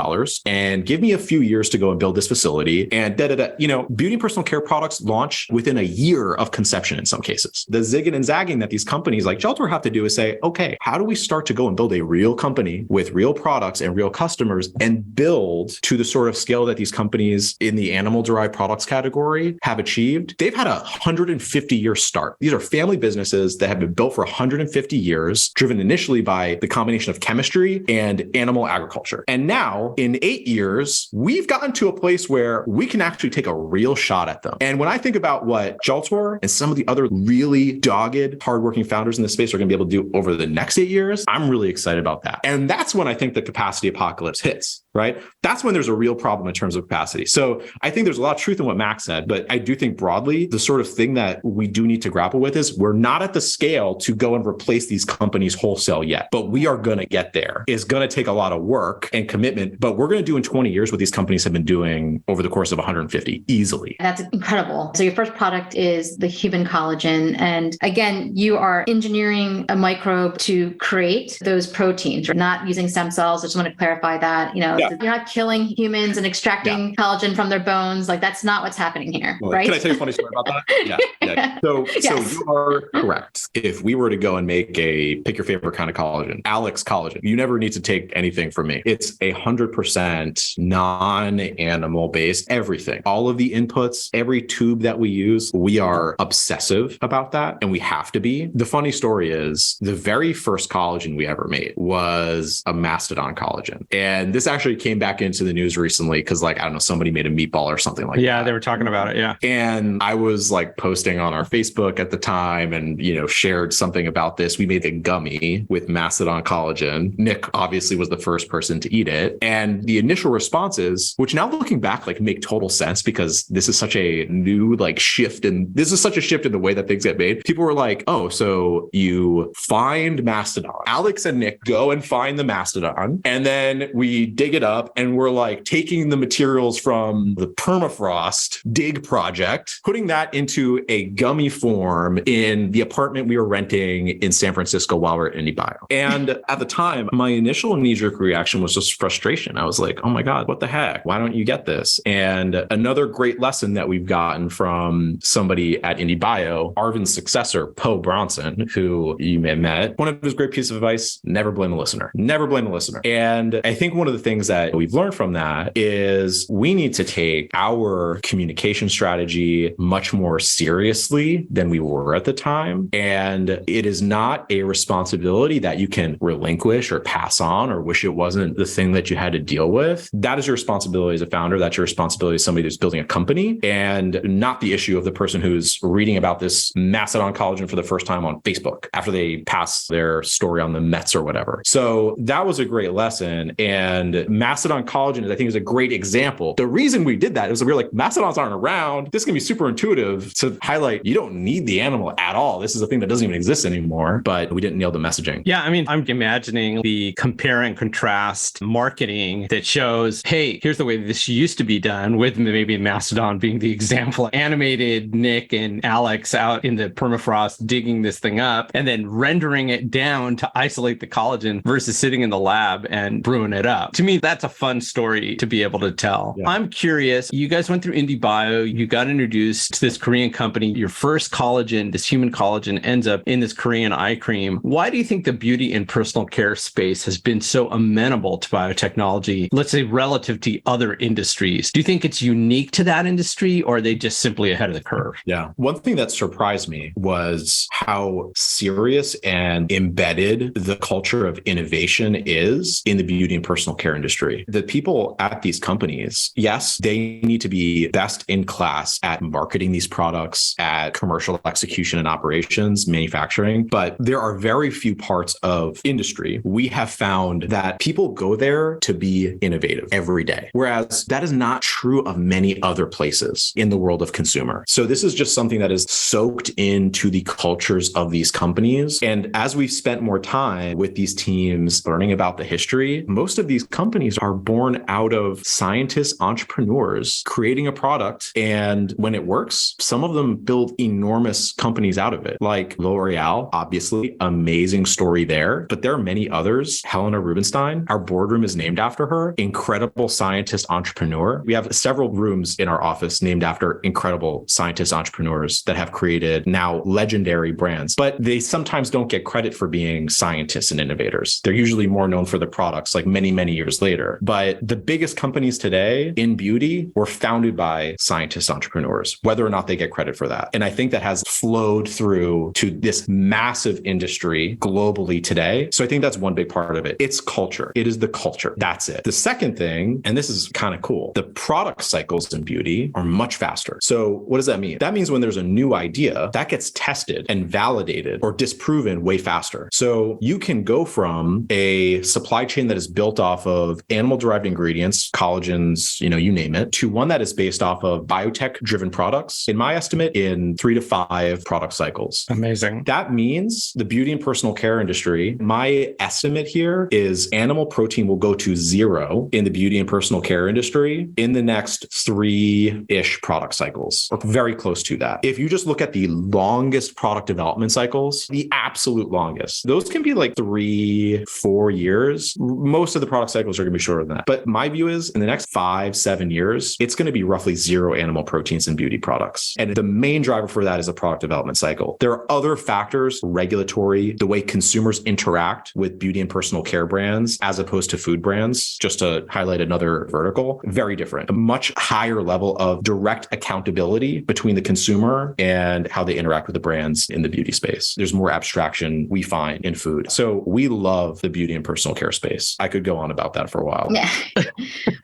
and give me a few years to go and build this facility. And beauty and personal care products launch within a year of conception in some cases. The zigging and zagging that these companies like Geltor have to do is say, okay, how do we start to go and build a real company with real products and real customers and build to the sort of scale that these companies in the animal-derived products category have achieved? They've had a 150-year start. These are family businesses that have been built for 150 years, driven initially by the combination of chemistry and animal agriculture. And now, in 8 years, we've gotten to a place where we can actually take a real shot at them. And when I think about what Geltor and some of the other really dogged, hardworking founders in this space are going to be able to do over the next 8 years, I'm really excited about that. And that's when I think the capacity apocalypse hits, right? That's when there's a real problem in terms of capacity. So I think there's a lot of truth in what Max said, but I do think broadly, the sort of thing that we do need to grapple with is we're not at the scale to go and replace these companies wholesale yet, but we are going to get there. It's going to take a lot of work and commitment, but we're going to do in 20 years what these companies have been doing over the course of 150 easily. That's incredible. So your first product is the human collagen. And again, you are engineering a microbe to create those proteins. You're not using stem cells. I just want to clarify that. You're not killing humans and extracting collagen from their bones. Like that's not what's happening here, right? Can I tell you a funny story about that? Yeah. So you are correct. If we were to go and make pick your favorite kind of collagen, Alex collagen, you never need to take anything from me. It's 100% non-animal based, everything. All of the inputs, every tube that we use, we are obsessive about that and we have to be. The funny story is the very first collagen we ever made was a mastodon collagen. And this actually came back into the news recently because somebody made a meatball or something like that. Yeah, they were talking about it. Yeah. And I was posting on our Facebook at the time and, shared something about this. We made a gummy with mastodon collagen. Nick obviously was the first person to eat it. And the initial responses, which now looking back, make total sense because this is such a new shift. And this is such a shift in the way that things get made. People were like, oh, so you find mastodon. Alex and Nick go and find the mastodon. And then we dig it up and we're taking the materials from the permafrost dig project, putting that into a gummy form in the apartment we were renting in San Francisco while we were at IndieBio. And at the time, my initial knee-jerk reaction was just frustration. I was like, oh my God, what the heck? Why don't you get this? And another great lesson that we've gotten from somebody at IndieBio, Arvin's successor, Poe Bronson, who you may have met, one of his great pieces of advice, never blame a listener. Never blame a listener. And I think one of the things that we've learned from that is we need to take our communication strategy much more seriously than we were at the time. And it is not a responsibility that you can relinquish or pass on or wish it wasn't the thing that you had to deal with. That is your responsibility as a founder. That's your responsibility as somebody who's building a company, and not the issue of the person who's reading about this Mastodon collagen for the first time on Facebook after they pass their story on the Mets or whatever. So that was a great lesson. And Mastodon collagen, I think, is a great example. The reason we did that is we were like, Mastodons aren't around. This can be super intuitive to highlight you don't need the animal at all. This is a thing that doesn't even exist anymore, but we didn't nail the messaging. Yeah, I mean, I'm imagining the compare and contrast marketing that shows, hey, here's the way this used to be done, with maybe Mastodon being the example. Animated Nick and Alex out in the permafrost digging this thing up and then rendering it down to isolate the collagen versus sitting in the lab and brewing it up. To me, that's a fun story to be able to tell. Yeah. I'm curious, you guys went through IndieBio, you got introduced to this Korean company, your first collagen, this human collagen, ends up in this Korean eye cream. Why do you think the beauty and personal care space has been so amenable to biotechnology, let's say relative to other industries? Do you think it's unique to that industry, or are they just simply ahead of the curve? Yeah. One thing that surprised me was how serious and embedded the culture of innovation is in the beauty and personal care industry. The people at these companies, yes, they need to be best in class at marketing these products, at commercial execution and operations, manufacturing, but there are very few parts of industry we have found that people go there to be innovative every day, whereas that is not true of many other places in the world of consumer. So this is just something that is soaked into the cultures of these companies. And as we've spent more time with these teams learning about the history, most of these companies are born out of scientists, entrepreneurs creating a product. And when it works, some of them build enormous companies out of it, like L'Oreal, obviously, amazing story there. But there are many others. Helena Rubinstein, our boardroom is named after her, incredible scientist, entrepreneur. We have several rooms in our office named after incredible scientists, entrepreneurs that have created now legendary brands, but they sometimes don't get credit for being scientists and innovators. They're usually more known for the products like many, many years later. But the biggest companies today in beauty were founded by scientists, entrepreneurs, whether or not they get credit for that. And I think that has flowed through to this massive industry globally today. So I think that's one big part of it. It's culture. It is the culture. That's it. The second thing, and this is kind of cool, the product cycles in beauty are much faster. So what does that mean? That means when there's a new idea, that gets tested and validated or disproven way faster. So you can go from a supply chain that is built off of animal-derived ingredients, collagens, you name it, to one that is based off of biotech-driven products, in my estimate, in 3 to 5 product cycles. Amazing. That means the beauty and personal care industry, my estimate here is animal protein will go to 0 in the beauty and personal care industry in the next 3-ish product cycles, or very close to that. If you just look at the longest product development cycles, the absolute longest, those can be like 3-4 years. Most of the product cycles are going to be shorter than that. But my view is in the next 5-7 years, it's going to be roughly 0 animal proteins in beauty products. And the main driver for that is a product development cycle. There are other factors, regulatory, the way consumers interact with beauty and personal care brands as opposed to food brands, just to highlight another vertical, very different. A much higher level of direct accountability between the consumer and how they interact with the brands in the beauty space. There's more abstraction we find in food. So we love the beauty and personal care space. I could go on about that for a while. Yeah.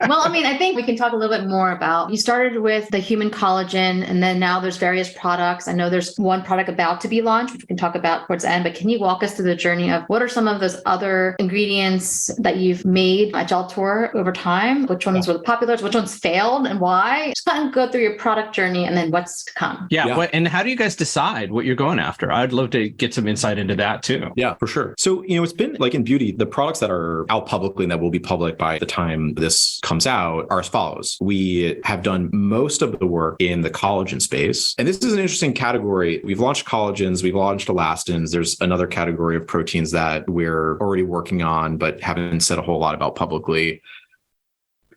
Well, I mean, I think we can talk a little bit more about, you started with the human collagen, and then now there's various products. I know there's one product about to be launched, which we can talk about towards the end, but can you walk us through the journey of what are some of those other ingredients that you've made at Geltor over time? Which ones were the popular, which ones failed, and why? Just kind of go through your product journey and then what's to come. Yeah. And how do you guys decide what you're going after? I'd love to get some insight into that too. Yeah, for sure. So, it's been like in beauty, the products that are out publicly and that will be public by the time this comes out are as follows. we have done most of the work in the collagen space. And this is an interesting category. We've launched collagens, we've launched elastins. There's another category of proteins that we're already working on, but haven't said a whole lot about publicly.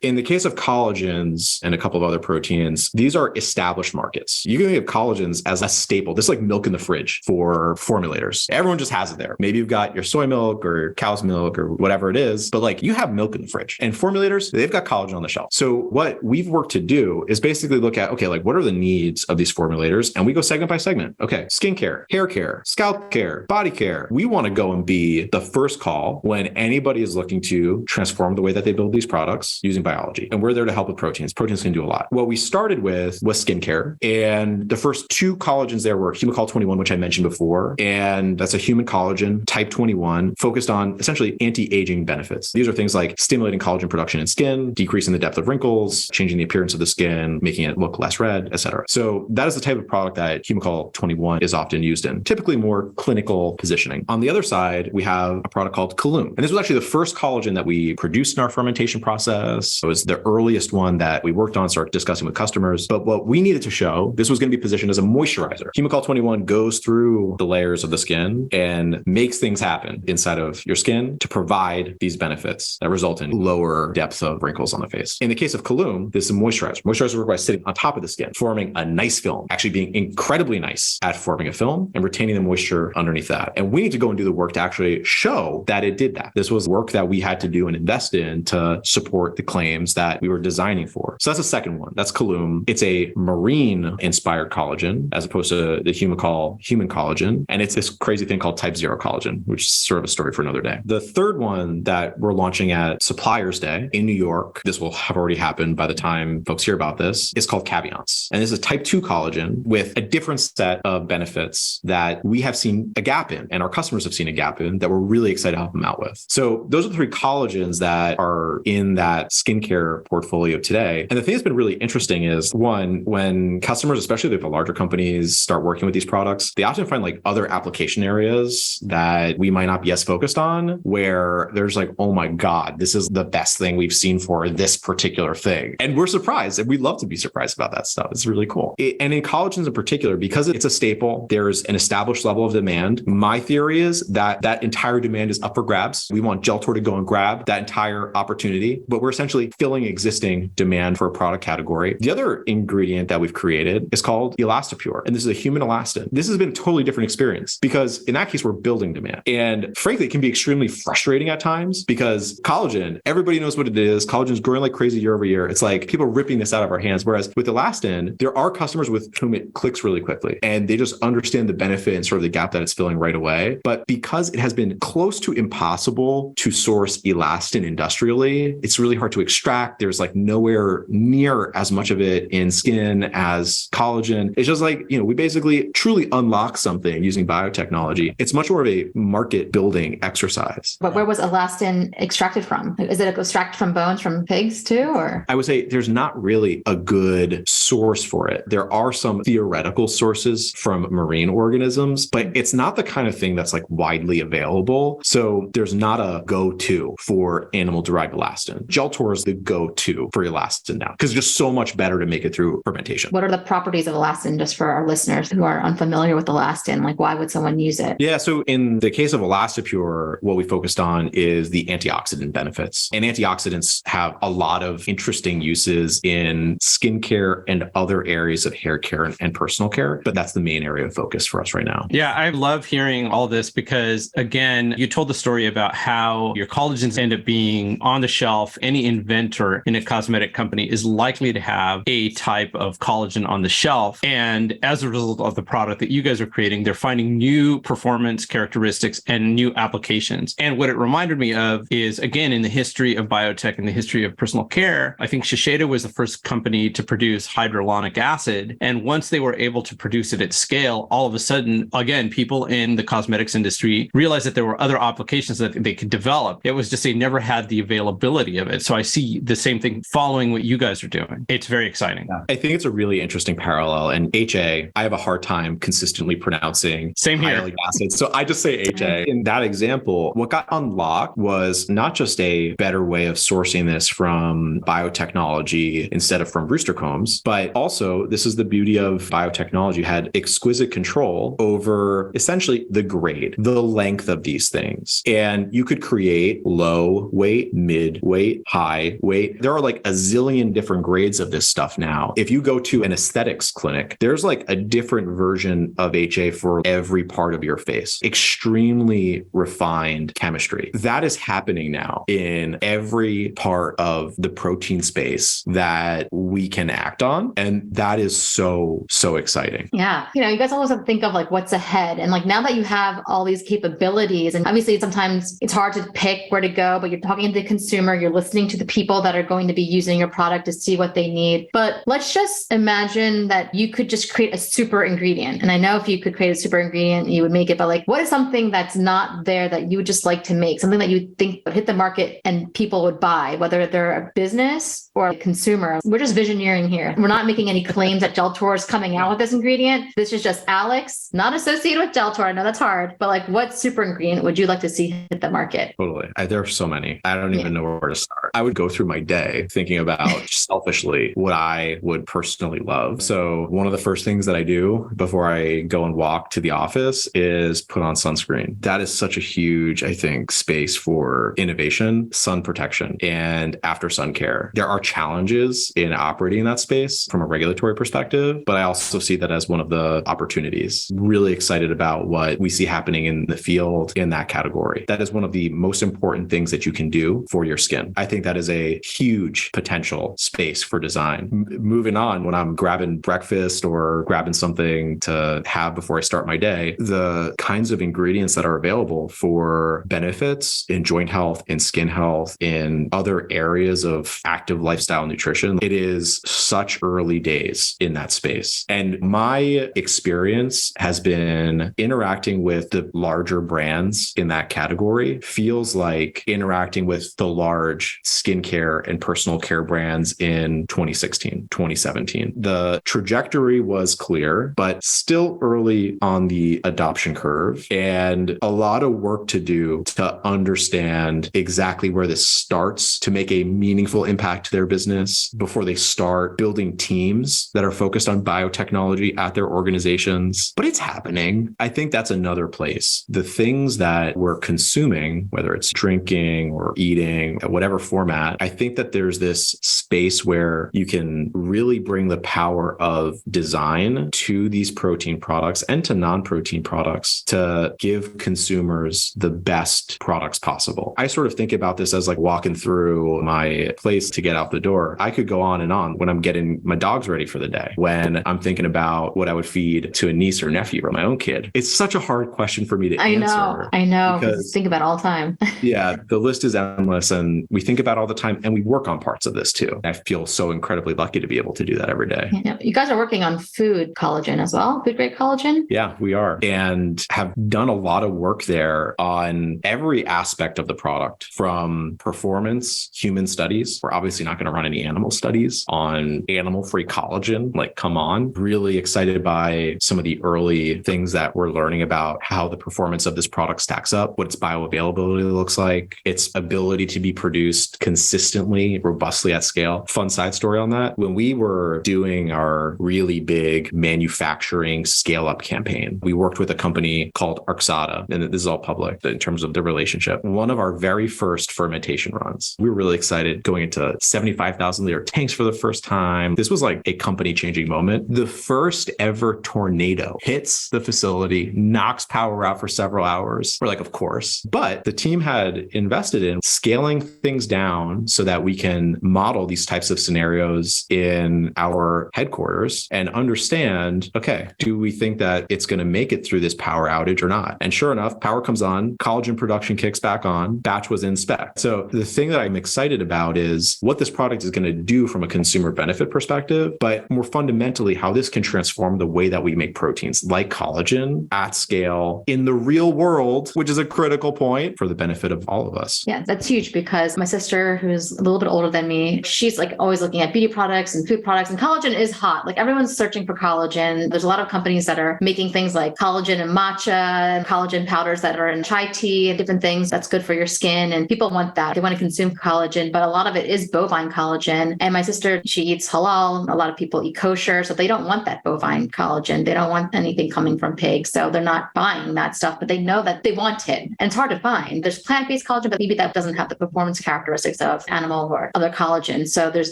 In the case of collagens and a couple of other proteins, these are established markets. You can think of collagens as a staple. This is like milk in the fridge for formulators. Everyone just has it there. Maybe you've got your soy milk or cow's milk or whatever it is, but like you have milk in the fridge. And formulators, they've got collagen on the shelf. So what we've worked to do is basically look at, okay, like what are the needs of these formulators? And we go segment by segment. Okay, skincare, hair care, scalp care, body care. We want to go and be the first call when anybody is looking to transform the way that they build these products using biology. And we're there to help with proteins. Proteins can do a lot. What we started with was skincare. And the first two collagens there were Human 21, which I mentioned before. And that's a human collagen, type 21, focused on essentially anti-aging benefits. These are things like stimulating collagen production in skin, decreasing the depth of wrinkles, changing the appearance of the skin, making it look less red, etc. So that is the type of product that Human 21 is often used in, typically more clinical positioning. On the other side, we have a product called Collagen. And this was actually the first collagen that we produced in our fermentation process. It was the earliest one that we worked on, started discussing with customers. But what we needed to show, this was going to be positioned as a moisturizer. Human 21 goes through the layers of the skin and makes things happen inside of your skin to provide these benefits that result in lower depth of wrinkles on the face. In the case of Collagen, this is a moisturizer. Moisturizer work by sitting on top of the skin, forming a nice film, actually being incredibly nice at forming a film and retaining the moisture underneath that. And we need to go and do the work to actually show that it did that. This was work that we had to do and invest in to support the claims that we were designing for. So that's the second one. That's Collagen. It's a marine inspired collagen as opposed to the human collagen. And it's this crazy thing called type 0 collagen, which is sort of a story for another day. The third one that we're launching at Suppliers Day in New York, this will have already happened by the time folks hear about this, is called Caviar. And this is a type 2 collagen with a different set of benefits that we have seen a gap in and our customers have seen a gap in that we're really excited to help them out with. So those are the three collagens that are in that skincare portfolio today. And the thing that's been really interesting is one, when customers, especially the larger companies, start working with these products, they often find like other application areas that we might not be as focused on, where there's like, oh my God, this is the best thing we've seen for this particular thing. And we're surprised, and we love to be surprised about that stuff. It's really cool. And in collagens in particular, because it's a staple, there's an established level of demand. My theory is that that entire demand is up for grabs. We want Geltor to go and grab that entire opportunity, but we're essentially filling existing demand for a product category. The other ingredient that we've created is called Elastipure, and this is a human elastin. This has been a totally different experience because in that case, we're building demand. And frankly, it can be extremely frustrating at times because collagen, everybody knows what it is. Collagen is growing like crazy year over year. It's like people are ripping this out of our hands. Whereas with Elastin, there are customers with whom it clicks really quickly and they just understand the benefit and sort of the gap that it's filling right away. But because it has been close to impossible to source elastin industrially, it's really hard to extract. There's like nowhere near as much of it in skin as collagen. It's just like, we basically truly unlock something using biotechnology. It's much more of a market building exercise. But where was elastin extracted from? Is it extracted from bones from pigs too, or? I would say there's not really a good source for it. There are some theoretical sources from marine organisms, but it's not the kind of thing that's like widely available. So there's not a go-to for animal-derived elastin. Geltor is the go-to for elastin now because it's just so much better to make it through fermentation. What are the properties of elastin, just for our listeners who are unfamiliar with elastin? Like, why would someone use it? Yeah, so in the case of Elastipure, what we focused on is the antioxidant benefits. And antioxidants have a lot of interesting uses in skincare and other areas of hair care and personal care, but that's the main area of focus for us right now. Yeah, I love hearing all this because, again, you told the story about how your collagens end up being on the shelf. Any inventor in a cosmetic company is likely to have a type of collagen on the shelf. And as a result of the product that you guys are creating, they're finding new performance characteristics and new applications. And what it reminded me of is, again, in the history of biotech and the history of personal care, I think Shiseido was the first company to produce hyaluronic acid. And once they were able to produce it at scale, all of a sudden, again, people in the cosmetics industry realized that there were other applications that they could develop. It was just they never had the availability of it. So I see see the same thing following what you guys are doing. It's very exciting. Yeah. I think it's a really interesting parallel. And HA, I have a hard time consistently pronouncing Same here. hyaluronic acids. So I just say HA. In that example, what got unlocked was not just a better way of sourcing this from biotechnology instead of from rooster combs, but also this is the beauty of biotechnology. You had exquisite control over essentially the grade, the length of these things. And you could create low weight, mid weight, high weight. There are like a zillion different grades of this stuff now. If you go to an aesthetics clinic, there's like a different version of HA for every part of your face. Extremely refined chemistry. That is happening now in every part of the protein space that we can act on. And that is so exciting. Yeah. You guys always have to think of like what's ahead. And like now that you have all these capabilities, and obviously sometimes it's hard to pick where to go, but you're talking to the consumer, you're listening to the people that are going to be using your product to see what they need. But let's just imagine that you could just create a super ingredient. And I know if you could create a super ingredient, you would make it, but like, what is something that's not there that you would just like to make? Something that you think would hit the market and people would buy, whether they're a business or a consumer. We're just visioneering here. We're not making any claims that Geltor is coming out with this ingredient. This is just Alex, not associated with Geltor. I know that's hard, but like what super ingredient would you like to see hit the market? Totally. There are so many. I don't even know where to start. I would go through my day thinking about selfishly what I would personally love. So one of the first things that I do before I go and walk to the office is put on sunscreen. That is such a huge, I think, space for innovation, sun protection, and after sun care. There are challenges in operating in that space from a regulatory perspective, but I also see that as one of the opportunities. Really excited about what we see happening in the field in that category. That is one of the most important things that you can do for your skin. I think that is a huge potential space for design. Moving on, when I'm grabbing breakfast or grabbing something to have before I start my day, the kinds of ingredients that are available for benefits in joint health, in skin health, in other areas of active lifestyle nutrition, it is such early days in that space. And my experience has been interacting with the larger brands in that category feels like interacting with the large skincare and personal care brands in 2016, 2017. The trajectory was clear, but still early on the adoption curve, and a lot of work to do to understand exactly where this starts to make a meaningful impact to their business before they start building teams that are focused on biotechnology at their organizations. But it's happening. I think that's another place. The things that we're consuming, whether it's drinking or eating, whatever format, I think that there's this space where you can really bring the power of design to these protein products and to non-protein products to give consumers the best products possible. I sort of think about this as like walking through my place to get out the door. I could go on and on when I'm getting my dogs ready for the day, when I'm thinking about what I would feed to a niece or nephew or my own kid. It's such a hard question for me to answer. I know. Because think about it all the time. Yeah, the list is endless and we think about it all the time and we work on parts of this too. I feel so incredibly lucky to be able to do that every day. Yeah. You guys are working on food collagen as well, food grade collagen? Yeah, we are. And have done a lot of work there on every aspect of the product, from performance, human studies. We're obviously not going to run any animal studies on animal-free collagen. Like, come on. Really excited by some of the early things that we're learning about how the performance of this product stacks up, what its bioavailability looks like, its ability to be produced consistently, robustly at scale. Fun side story on that. When we were doing our really big manufacturing scale-up campaign, we worked with a company called Arxada, and this is all public in terms of the relationship. One of our very first fermentation runs, we were really excited going into 75,000 liter tanks for the first time. This was like a company-changing moment. The first ever tornado hits the facility, knocks power out for several hours. We're like, of course. But the team had invested in scaling things down so that we can model these types of scenarios in our headquarters and understand, okay, do we think that it's going to make it through this power outage or not? And sure enough, power comes on, collagen production kicks back on, batch was in spec. So the thing that I'm excited about is what this product is going to do from a consumer benefit perspective, but more fundamentally, how this can transform the way that we make proteins like collagen at scale in the real world, which is a critical point for the benefit of all of us. Yeah, that's huge because my sister, who who's a little bit older than me. She's like always looking at beauty products and food products, and collagen is hot. Like everyone's searching for collagen. There's a lot of companies that are making things like collagen and matcha and collagen powders that are in chai tea and different things that's good for your skin. And people want that. They want to consume collagen, but a lot of it is bovine collagen. And my sister, she eats halal. A lot of people eat kosher. So they don't want that bovine collagen. They don't want anything coming from pigs. So they're not buying that stuff, but they know that they want it. And it's hard to find. There's plant-based collagen, but maybe that doesn't have the performance characteristics of animal or other collagen. So there's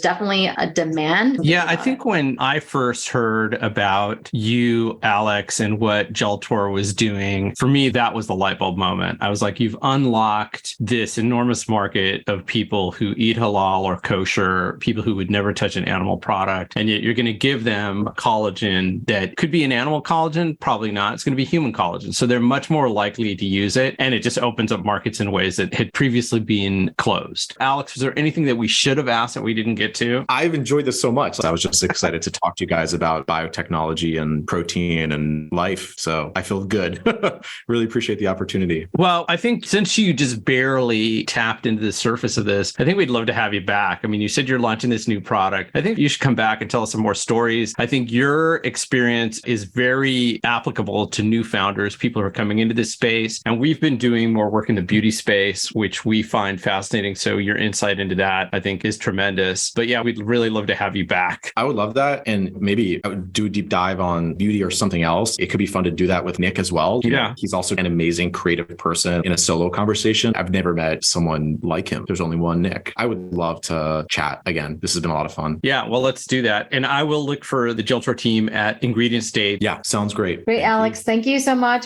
definitely a demand. Yeah, I think when I first heard about you, Alex, and what Geltor was doing, for me, that was the light bulb moment. I was like, you've unlocked this enormous market of people who eat halal or kosher, people who would never touch an animal product. And yet you're going to give them collagen that could be an animal collagen, probably not. It's going to be human collagen. So they're much more likely to use it. And it just opens up markets in ways that had previously been closed. Alex, was there anything that we should have asked that we didn't get to? I've enjoyed this so much. I was just excited to talk to you guys about biotechnology and protein and life. So I feel good. Really appreciate the opportunity. Well, I think since you just barely tapped into the surface of this, I think we'd love to have you back. I mean, you said you're launching this new product. I think you should come back and tell us some more stories. I think your experience is very applicable to new founders, people who are coming into this space. And we've been doing more work in the beauty space, which we find fascinating. So your insight into that, I think, is tremendous. But yeah, we'd really love to have you back. I would love that. And maybe I would do a deep dive on beauty or something else. It could be fun to do that with Nick as well. Yeah. He's also an amazing creative person in a solo conversation. I've never met someone like him. There's only one Nick. I would love to chat again. This has been a lot of fun. Yeah, well, let's do that. And I will look for the Geltor team at Ingredient Stage. Yeah, sounds great. Great, Alex. Thank you so much.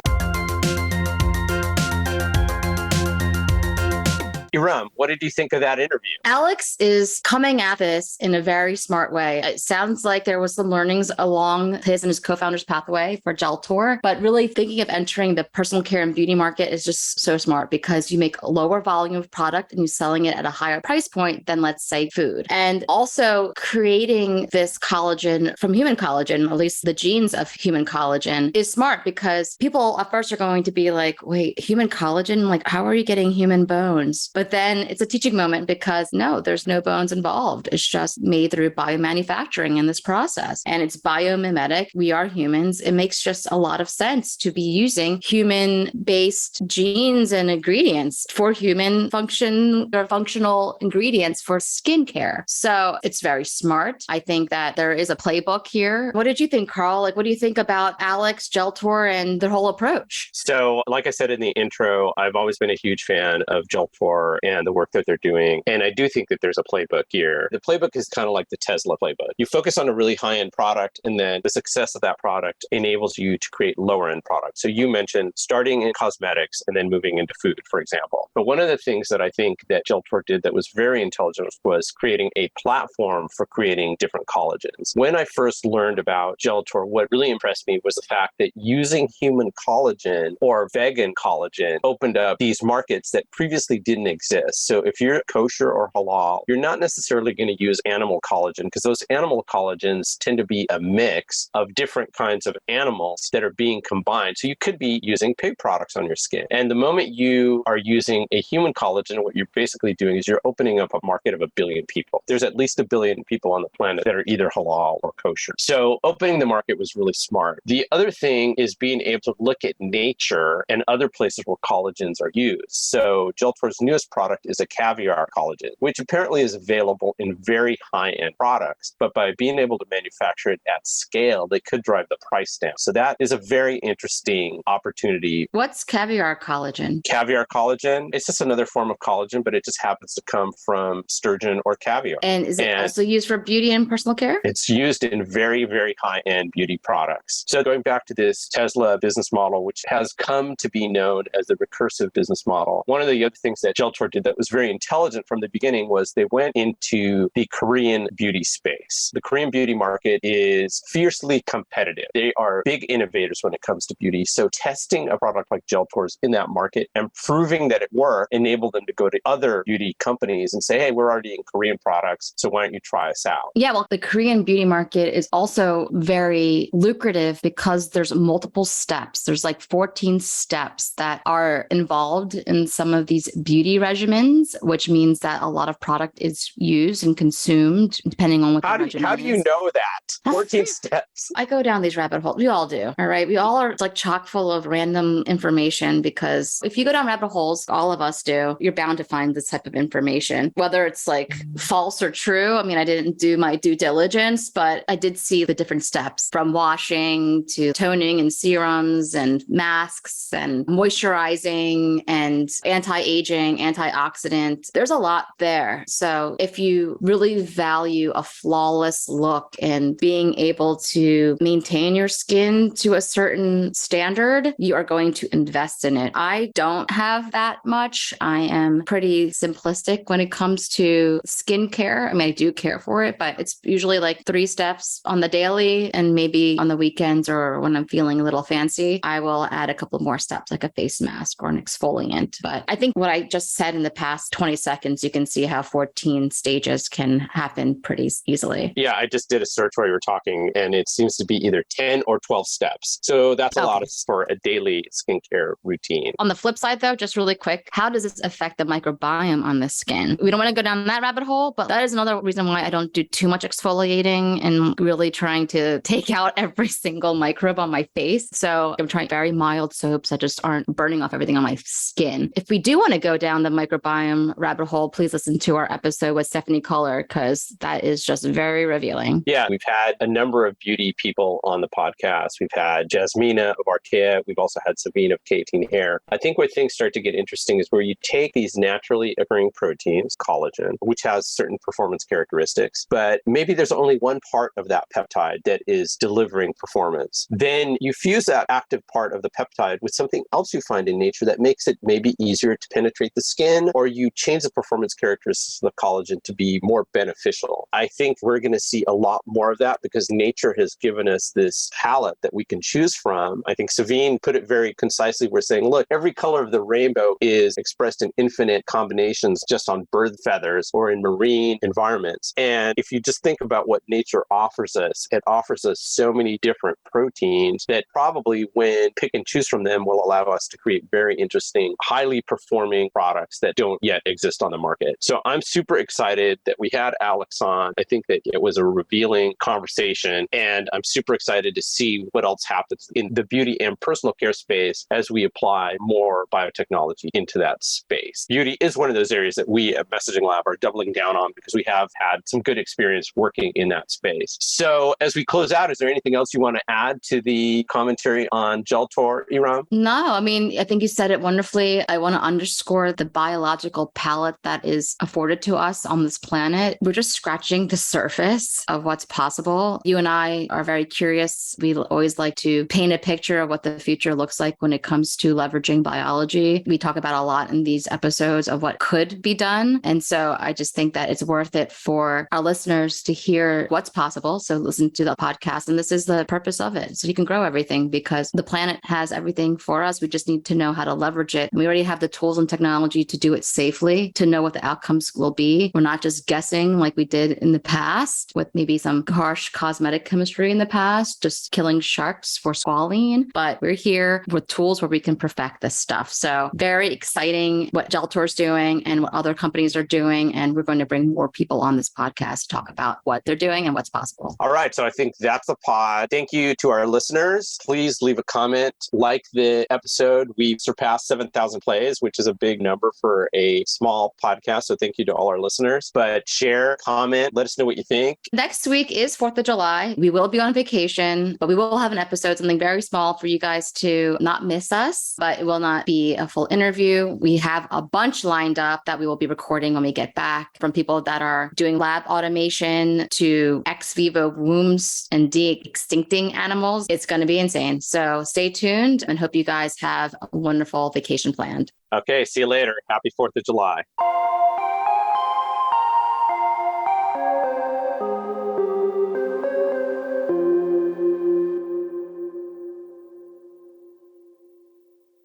Erum, what did you think of that interview? Alex is coming at this in a very smart way. It sounds like there was some learnings along his and his co-founder's pathway for Geltor, but really thinking of entering the personal care and beauty market is just so smart because you make a lower volume of product and you're selling it at a higher price point than, let's say, food. And also creating this collagen from human collagen, at least the genes of human collagen, is smart because people at first are going to be like, wait, human collagen? Like, how are you getting human bones? But then it's a teaching moment because no, there's no bones involved. It's just made through biomanufacturing in this process. And it's biomimetic. We are humans. It makes just a lot of sense to be using human-based genes and ingredients for human function or functional ingredients for skincare. So it's very smart. I think that there is a playbook here. What did you think, Karl? Like, what do you think about Alex, Geltor, and their whole approach? So, like I said in the intro, I've always been a huge fan of Geltor and the work that they're doing. And I do think that there's a playbook here. The playbook is kind of like the Tesla playbook. You focus on a really high-end product, and then the success of that product enables you to create lower-end products. So you mentioned starting in cosmetics and then moving into food, for example. But one of the things that I think that Geltor did that was very intelligent was creating a platform for creating different collagens. When I first learned about Geltor, what really impressed me was the fact that using human collagen or vegan collagen opened up these markets that previously didn't exist. So if you're kosher or halal, you're not necessarily going to use animal collagen because those animal collagens tend to be a mix of different kinds of animals that are being combined. So you could be using pig products on your skin. And the moment you are using a human collagen, what you're basically doing is you're opening up a market of 1 billion people. There's at least 1 billion people on the planet that are either halal or kosher. So opening the market was really smart. The other thing is being able to look at nature and other places where collagens are used. So Geltor's newest product is a Caviar collagen, which apparently is available in very high-end products. But by being able to manufacture it at scale, they could drive the price down. So that is a very interesting opportunity. What's Caviar collagen? Caviar collagen, it's just another form of collagen, but it just happens to come from sturgeon or caviar. And is it also used for beauty and personal care? It's used in very, very high-end beauty products. So going back to this Tesla business model, which has come to be known as the recursive business model, one of the other things that Geltor did that was very intelligent from the beginning was they went into the Korean beauty space. The Korean beauty market is fiercely competitive. They are big innovators when it comes to beauty. So testing a product like Geltor's in that market and proving that it worked enabled them to go to other beauty companies and say, hey, we're already in Korean products, so why don't you try us out? Yeah, well, the Korean beauty market is also very lucrative because there's multiple steps. There's like 14 steps that are involved in some of these beauty regimens, which means that a lot of product is used and consumed depending on what the regimen How do you is. know that? 14 steps. I go down these rabbit holes. We all do. All right. We all are like chock full of random information because if you go down rabbit holes, all of us do, you're bound to find this type of information, whether it's like false or true. I mean, I didn't do my due diligence, but I did see the different steps from washing to toning and serums and masks and moisturizing and anti-aging, antioxidant. There's a lot there. So if you really value a flawless look and being able to maintain your skin to a certain standard, you are going to invest in it. I don't have that much. I am pretty simplistic when it comes to skincare. I mean, I do care for it, but it's usually like 3 steps on the daily, and maybe on the weekends or when I'm feeling a little fancy, I will add a couple more steps like a face mask or an exfoliant. But I think what I just said in the past 20 seconds, you can see how 14 stages can happen pretty easily. Yeah, I just did a search while you were talking, and it seems to be either 10 or 12 steps. So that's a lot for a daily skincare routine. On the flip side, though, just really quick, how does this affect the microbiome on the skin? We don't want to go down that rabbit hole, but that is another reason why I don't do too much exfoliating and really trying to take out every single microbe on my face. So I'm trying very mild soaps that just aren't burning off everything on my skin. If we do want to go down the microbiome rabbit hole, please listen to our episode with Stephanie Culler, because that is just very revealing. Yeah, we've had a number of beauty people on the podcast. We've had Jasmina of Archaea. We've also had Sabine of K18 Hair. I think where things start to get interesting is where you take these naturally occurring proteins, collagen, which has certain performance characteristics, but maybe there's only one part of that peptide that is delivering performance. Then you fuse that active part of the peptide with something else you find in nature that makes it maybe easier to penetrate the skin, or you change the performance characteristics of the collagen to be more beneficial. I think we're going to see a lot more of that because nature has given us this palette that we can choose from. I think Savine put it very concisely. We're saying, look, every color of the rainbow is expressed in infinite combinations just on bird feathers or in marine environments. And if you just think about what nature offers us, it offers us so many different proteins that probably when pick and choose from them will allow us to create very interesting, highly performing products that don't yet exist on the market. So I'm super excited that we had Alex on. I think that it was a revealing conversation, and I'm super excited to see what else happens in the beauty and personal care space as we apply more biotechnology into that space. Beauty is one of those areas that we at Messaging Lab are doubling down on because we have had some good experience working in that space. So as we close out, is there anything else you want to add to the commentary on Geltor, Erum? No, I mean, I think you said it wonderfully. I want to underscore the biological palette that is afforded to us on this planet. We're just scratching the surface of what's possible. You and I are very curious. We always like to paint a picture of what the future looks like when it comes to leveraging biology. We talk about a lot in these episodes of what could be done. And so I just think that it's worth it for our listeners to hear what's possible. So listen to the podcast. And this is the purpose of it. So you can grow everything because the planet has everything for us. We just need to know how to leverage it. We already have the tools and technology to do it safely, to know what the outcomes will be. We're not just guessing like we did in the past with maybe some harsh cosmetic chemistry in the past, just killing sharks for squalene. But we're here with tools where we can perfect this stuff. So very exciting what Geltor is doing and what other companies are doing. And we're going to bring more people on this podcast to talk about what they're doing and what's possible. All right. So I think that's the pod. Thank you to our listeners. Please leave a comment, like the episode. We've surpassed 7,000 plays, which is a big number for a small podcast. So thank you to all our listeners. But share, comment, let us know what you think. Next week is 4th of July. We will be on vacation, but we will have an episode, something very small for you guys to not miss us, but it will not be a full interview. We have a bunch lined up that we will be recording when we get back, from people that are doing lab automation to ex vivo wombs and de-extincting animals. It's going to be insane. So stay tuned and hope you guys have a wonderful vacation planned. Okay. See you later. Happy 4th of July.